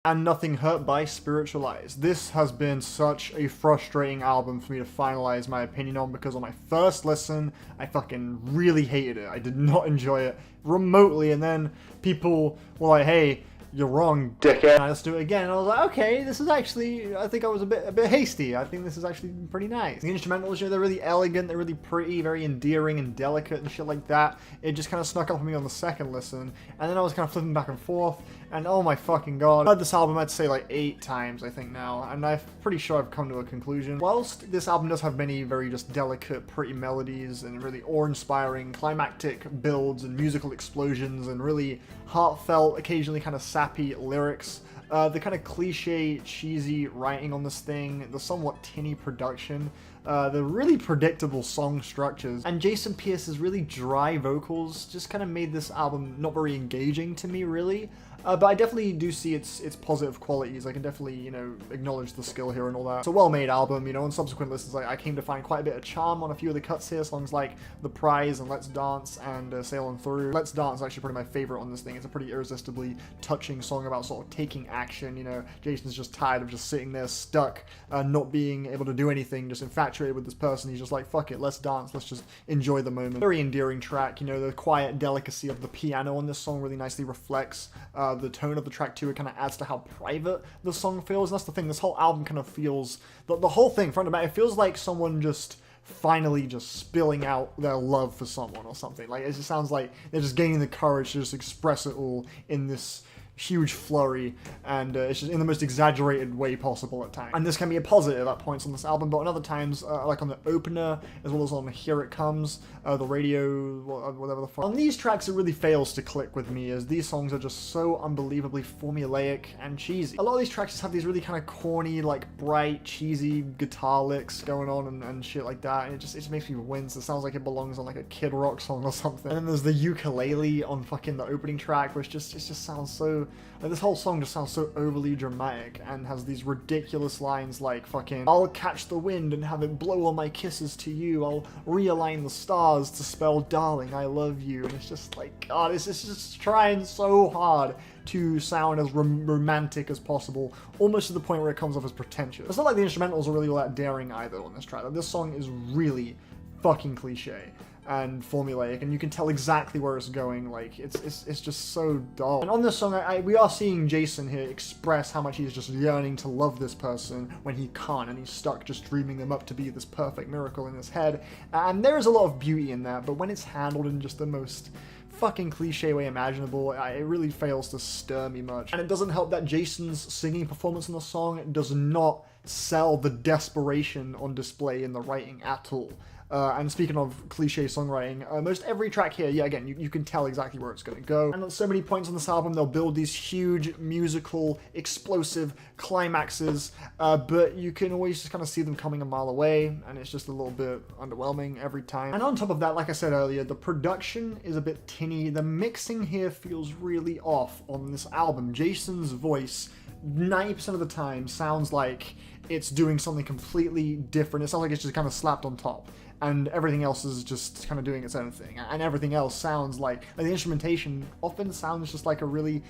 and Nothing Hurt by Spiritualized. This has been such a frustrating album for me to finalize my opinion on, because on my first listen, I fucking really hated it. I did not enjoy it remotely, and then people were like, hey, you're wrong, dickhead. And I listened to it again, and I was like, okay, this is actually, I think I was a bit hasty. I think this is actually pretty nice. The instrumentals, they're really elegant, they're really pretty, very endearing and delicate and shit like that. It just kind of snuck up on me on the second listen, and then I was kind of flipping back and forth, and oh my fucking god. I've heard this album, I'd say like 8 times, I think now, and I'm pretty sure I've come to a conclusion. Whilst this album does have many very just delicate, pretty melodies, and really awe-inspiring climactic builds and musical explosions, and really heartfelt, occasionally kind of sappy lyrics, the kind of cliche, cheesy writing on this thing, the somewhat tinny production, the really predictable song structures, and Jason Pierce's really dry vocals just kind of made this album not very engaging to me, really. But I definitely do see its positive qualities. I can definitely, you know, acknowledge the skill here and all that. It's a well-made album, you know. On subsequent listens, I came to find quite a bit of charm on a few of the cuts here. Songs like The Prize and Let's Dance and Sail On Through. Let's Dance is actually probably my favorite on this thing. It's a pretty irresistibly touching song about sort of taking action, you know. Jason's just tired of just sitting there stuck, not being able to do anything, just infatuated with this person. He's just like, fuck it, let's dance, let's just enjoy the moment. Very endearing track, you know. The quiet delicacy of the piano on this song really nicely reflects the tone of the track too. It kind of adds to how private the song feels. And that's the thing, this whole album kind of feels, the whole thing, front to back, it feels like someone just finally just spilling out their love for someone or something. Like, it just sounds like they're just gaining the courage to just express it all in this huge flurry, and it's just in the most exaggerated way possible at times. And this can be a positive at points on this album, but on other times, like on the opener, as well as on Here It Comes, the radio, whatever the fuck. On these tracks, it really fails to click with me, as these songs are just so unbelievably formulaic and cheesy. A lot of these tracks just have these really kind of corny, like bright, cheesy guitar licks going on and shit like that, and it just makes me wince. It sounds like it belongs on like a Kid Rock song or something. And then there's the ukulele on fucking the opening track, which it just sounds so, like, this whole song just sounds so overly dramatic and has these ridiculous lines like fucking, I'll catch the wind and have it blow all my kisses to you, I'll realign the stars to spell darling, I love you. And it's just like, god, it's just trying so hard to sound as romantic as possible, almost to the point where it comes off as pretentious. It's not like the instrumentals are really all that daring either on this track. Like, this song is really fucking cliche and formulaic, and you can tell exactly where it's going. Like, it's just so dull. And on this song, we are seeing Jason here express how much he's just yearning to love this person when he can't, and he's stuck just dreaming them up to be this perfect miracle in his head. And there is a lot of beauty in that, but when it's handled in just the most fucking cliche way imaginable, it really fails to stir me much. And it doesn't help that Jason's singing performance in the song does not sell the desperation on display in the writing at all. And speaking of cliche songwriting, most every track here, yeah, again, you can tell exactly where it's going to go. And at so many points on this album, they'll build these huge, musical, explosive climaxes, but you can always just kind of see them coming a mile away, and it's just a little bit underwhelming every time. And on top of that, like I said earlier, the production is a bit tinny. The mixing here feels really off on this album. Jason's voice, 90% of the time, sounds like it's doing something completely different. It sounds like it's just kind of slapped on top, and everything else is just kind of doing its own thing. And everything else sounds like the instrumentation often sounds just like a really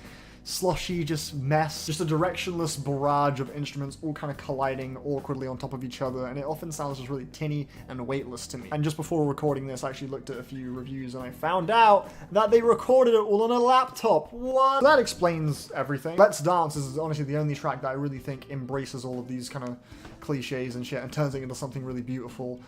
slushy just mess, just a directionless barrage of instruments all kind of colliding awkwardly on top of each other, and it often sounds just really tinny and weightless to me. And just before recording this, I actually looked at a few reviews and I found out that they recorded it all on a laptop. What? That explains everything. Let's Dance is honestly the only track that I really think embraces all of these kind of cliches and shit and turns it into something really beautiful.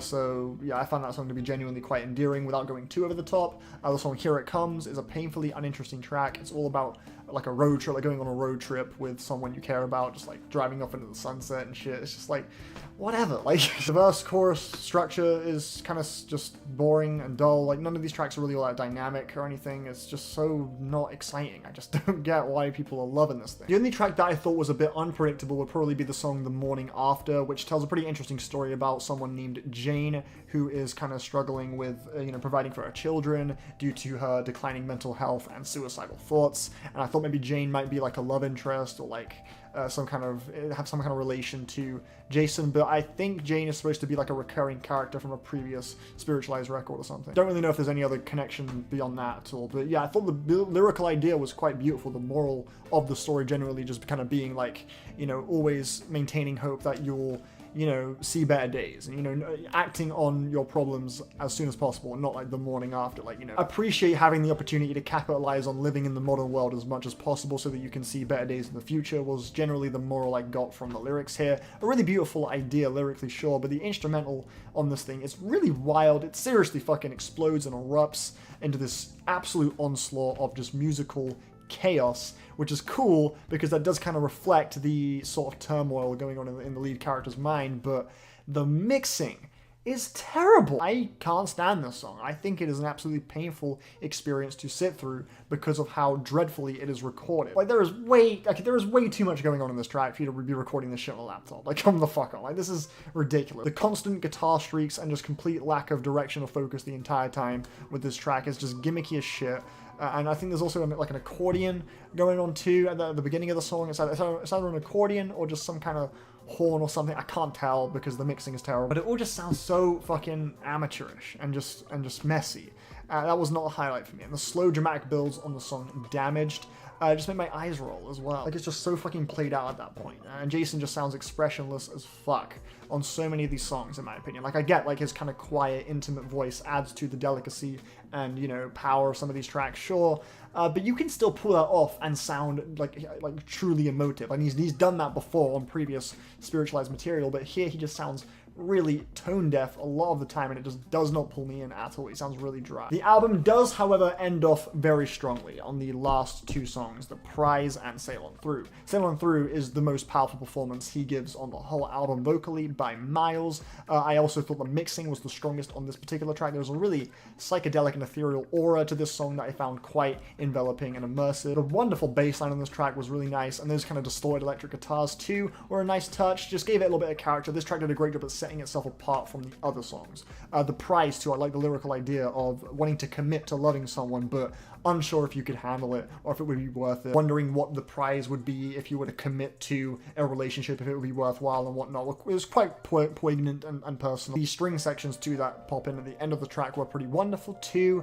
So yeah, I found that song to be genuinely quite endearing without going too over the top. The song Here It Comes is a painfully uninteresting track. It's all about like a road trip, like going on a road trip with someone you care about, just like driving off into the sunset and shit. It's just like, whatever. Like, the verse chorus structure is kind of just boring and dull. Like, none of these tracks are really all that dynamic or anything. It's just so not exciting. I just don't get why people are loving this thing. The only track that I thought was a bit unpredictable would probably be the song The Morning After, which tells a pretty interesting story about someone named Jane, who is kind of struggling with, providing for her children due to her declining mental health and suicidal thoughts. And I thought thought maybe Jane might be like a love interest, or like have some kind of relation to Jason, but I think Jane is supposed to be like a recurring character from a previous Spiritualized record or something. Don't really know if there's any other connection beyond that at all, but yeah, I thought the lyrical idea was quite beautiful. The moral of the story generally just kind of being like, you know, always maintaining hope that you'll, you know, see better days, and, you know, acting on your problems as soon as possible, and not like the morning after. Like, you know, appreciate having the opportunity to capitalize on living in the modern world as much as possible so that you can see better days in the future, was generally the moral I got from the lyrics here. A really beautiful idea lyrically, sure, but the instrumental on this thing is really wild. It seriously fucking explodes and erupts into this absolute onslaught of just musical chaos, which is cool because that does kind of reflect the sort of turmoil going on in the lead character's mind, but the mixing is terrible. I can't stand this song. I think it is an absolutely painful experience to sit through because of how dreadfully it is recorded. Like, there is way too much going on in this track for you to be recording this shit on a laptop. Like, come the fuck on. Like, this is ridiculous. The constant guitar streaks and just complete lack of direction or focus the entire time with this track is just gimmicky as shit. And I think there's also like an accordion going on too at the beginning of the song. It's either an accordion or just some kind of horn or something. I can't tell because the mixing is terrible. But it all just sounds so fucking amateurish and just messy. That was not a highlight for me. And the slow dramatic builds on the song Damaged just made my eyes roll as well. Like, it's just so fucking played out at that point. And Jason just sounds expressionless as fuck on so many of these songs, in my opinion. Like, I get, like, his kind of quiet, intimate voice adds to the delicacy and, you know, power of some of these tracks, sure. But you can still pull that off and sound like truly emotive. And he's done that before on previous Spiritualized material, but here he just sounds really tone deaf a lot of the time, and it just does not pull me in at all. It sounds really dry. The album does, however, end off very strongly on the last two songs, The Prize and Sail On Through. Sail On Through is the most powerful performance he gives on the whole album vocally by miles. I also thought the mixing was the strongest on this particular track. There was a really psychedelic and ethereal aura to this song that I found quite enveloping and immersive. The wonderful bass line on this track was really nice, and those kind of distorted electric guitars too were a nice touch. Just gave it a little bit of character. This track did a great job at setting itself apart from the other songs. The Prize too, I like the lyrical idea of wanting to commit to loving someone, but unsure if you could handle it or if it would be worth it. Wondering what the prize would be if you were to commit to a relationship, if it would be worthwhile and whatnot. It was quite poignant and personal. The string sections too that pop in at the end of the track were pretty wonderful too.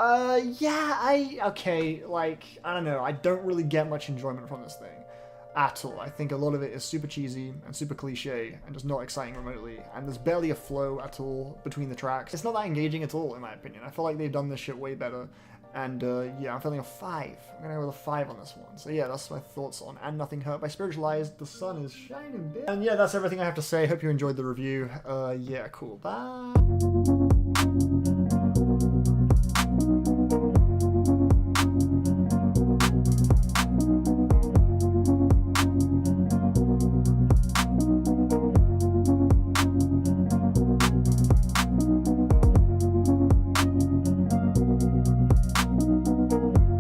Okay, like, I don't know, I don't really get much enjoyment from this thing at all. I think a lot of it is super cheesy and super cliche and just not exciting remotely, and there's barely a flow at all between the tracks. It's not that engaging at all, in my opinion. I feel like they've done this shit way better, and yeah, I'm feeling a 5. I'm gonna go with a 5 on this one. So yeah, that's my thoughts on And Nothing Hurt by Spiritualized. The sun is shining big. And yeah, that's everything I have to say. Hope you enjoyed the review. Yeah, cool. Bye.